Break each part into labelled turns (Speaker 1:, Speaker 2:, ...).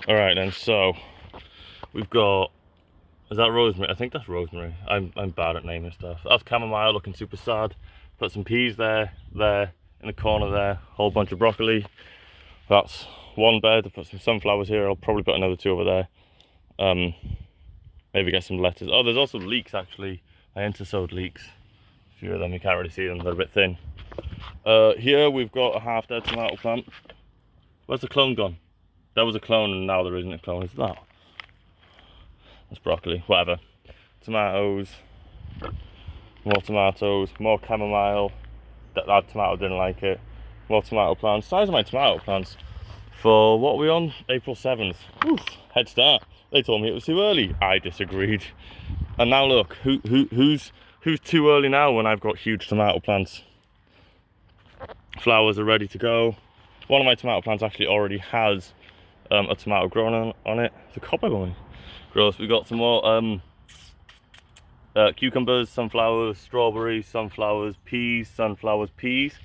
Speaker 1: All right then, so we've got, is that rosemary? I think that's rosemary. I'm bad at naming stuff. That's chamomile, looking super sad. Put some peas there, in the corner there, whole bunch of broccoli. That's one bed. I put some sunflowers here. I'll probably put another two over there. Maybe get some lettuce. Oh, there's also leeks actually. I intersowed leeks. A few of them, you can't really see them, they're a bit thin. Here we've got a half dead tomato plant. Where's the clone gone? That was a clone and now there isn't a clone, is that? That's broccoli, whatever. Tomatoes, more chamomile. That tomato didn't like it. More tomato plants. Size of my tomato plants for what are we on? April 7th. Oof, head start. They told me it was too early. I disagreed. And now look, who's too early now when I've got huge tomato plants? Flowers are ready to go. One of my tomato plants actually already has a tomato growing on it. It's a cobweb on me. Gross. We got some more cucumbers, sunflowers, strawberries, sunflowers, peas, sunflowers, peas.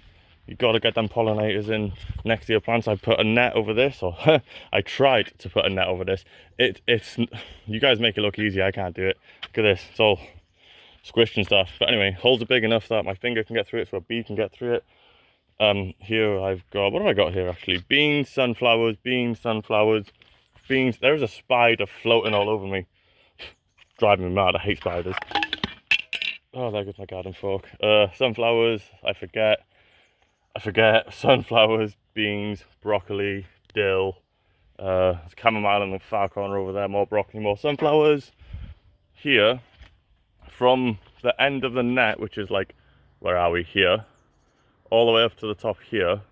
Speaker 1: You've got to get them pollinators in next to your plants. I put a net over this, or I tried to put a net over this. It's you guys make it look easy. I can't do it. Look at this. It's all squished and stuff. But anyway, holes are big enough that my finger can get through it, so a bee can get through it. Here I've got, what have I got here actually? Beans, sunflowers, beans, sunflowers, beans. There's a spider floating all over me. Driving me mad. I hate spiders. Oh, there goes my garden fork. Sunflowers, I forget. Sunflowers, beans, broccoli, dill. There's chamomile in the far corner over there. More broccoli, more sunflowers. Here, from the end of the net, which is like, where are we? Here. All the way up to the top here,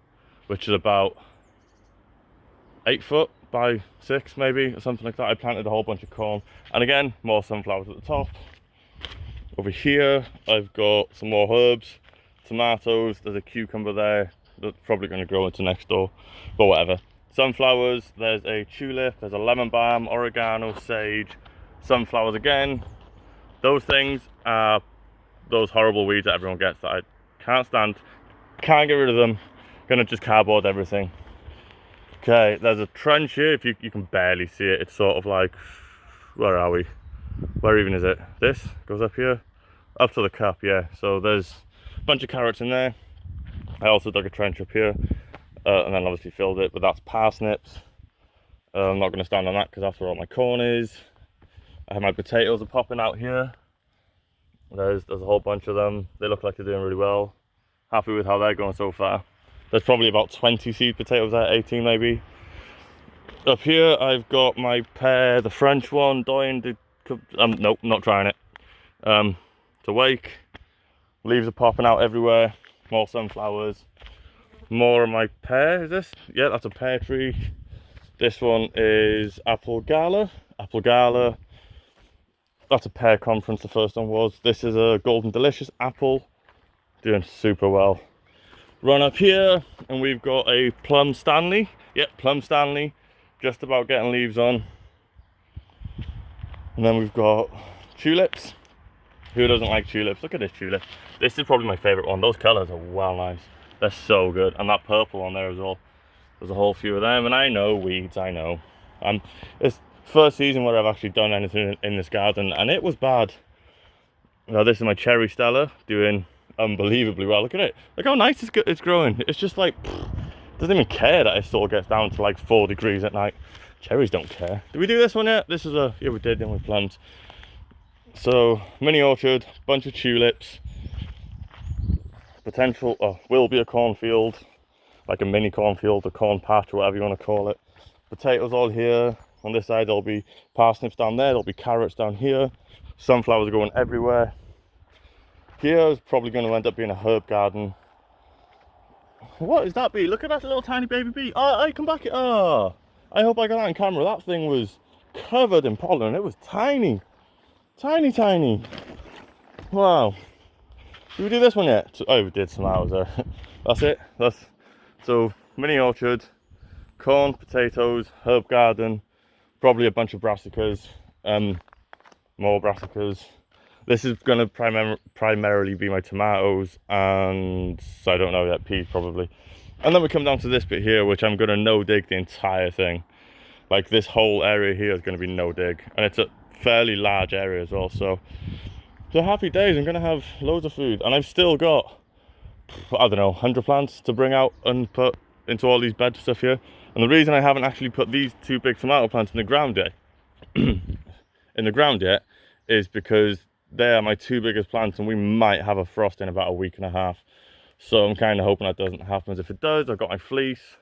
Speaker 1: which is about 8 foot by 6 maybe, or something like that. I planted a whole bunch of corn. And again, more sunflowers at the top. Over here, I've got some more herbs. Tomatoes, there's a cucumber there that's probably going to grow into next door, but whatever. Sunflowers, there's a tulip, there's a lemon balm, oregano, sage, sunflowers again. Those things are those horrible weeds that everyone gets that I can't stand, can't get rid of them. Gonna just cardboard everything. Okay, there's a trench here. If you can barely see it, it's sort of like, where are we? Where even is it? This goes up here, up to the cup, yeah. So there's bunch of carrots in there. I also dug a trench up here and then obviously filled it, but that's parsnips. I'm not going to stand on that because that's where all my corn is. I have my potatoes are popping out here. There's a whole bunch of them. They look like they're doing really well. Happy with how they're going so far. There's probably about 20 seed potatoes there, 18 maybe. Up here I've got my pear, the French one, dying. Nope, not trying it. It's awake. Leaves are popping out everywhere. More sunflowers. More of my pear, is this? Yeah, that's a pear tree. This one is apple gala. Apple gala. That's a pear conference, the first one was. This is a golden delicious apple. Doing super well. Run up here and we've got a plum Stanley. Yep, plum Stanley. Just about getting leaves on. And then we've got tulips. Who doesn't like tulips? Look at this tulip. This is probably my favourite one. Those colours are well nice. They're so good. And that purple one there as well. There's a whole few of them. And I know weeds, I know. It's first season where I've actually done anything in this garden. And it was bad. Now this is my cherry Stella doing unbelievably well. Look at it. Look how nice it's growing. It's just like, doesn't even care that it still gets down to like 4 degrees at night. Cherries don't care. Did we do this one yet? This is yeah, we did, then we plums. So, mini orchard, bunch of tulips, potential, will be a cornfield, like a mini cornfield, a corn patch, or whatever you want to call it. Potatoes all here. On this side, there'll be parsnips down there, there'll be carrots down here. Sunflowers are going everywhere. Here is probably going to end up being a herb garden. What is that bee? Look at that little tiny baby bee. Oh, I come back. Oh, I hope I got that on camera. That thing was covered in pollen. It was tiny. Tiny, tiny. Wow. Did we do this one yet? Oh, we did some hours there. That's it. So mini orchard, corn, potatoes, herb garden, probably a bunch of brassicas, more brassicas. This is going to primarily be my tomatoes and I don't know yet, peas probably. And then we come down to this bit here, which I'm going to no dig the entire thing. like this whole area here is going to be no dig, and it's a fairly large area as well. So happy days. I'm going to have loads of food, and I've still got, I don't know, 100 plants to bring out and put into all these bed stuff here. And the reason I haven't actually put these 2 big tomato plants in the ground yet is because they are my 2 biggest plants, and we might have a frost in about a week and a half. So I'm kind of hoping that doesn't happen. If it does, I've got my fleece,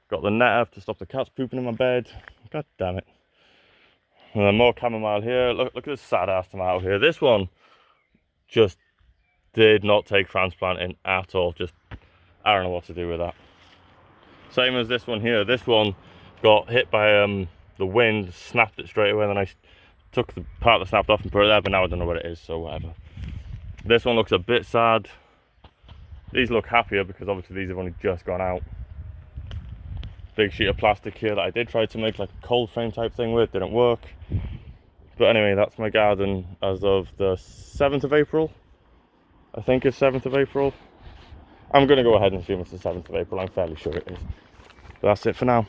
Speaker 1: got the net up to stop the cats pooping in my bed. God damn it. And then more chamomile here. Look at this sad ass tomato here. This one just did not take transplanting at all. Just, I don't know what to do with that. Same as this one here. This one got hit by the wind, snapped it straight away, and then I took the part that snapped off and put it there, but now I don't know what it is, so whatever. This one looks a bit sad. These look happier because obviously these have only just gone out. Big sheet of plastic here that I did try to make like a cold frame type thing with, didn't work. But anyway, that's my garden as of the 7th of April. I think it's 7th of April. I'm going to go ahead and assume it's the 7th of April. I'm fairly sure it is. But that's it for now.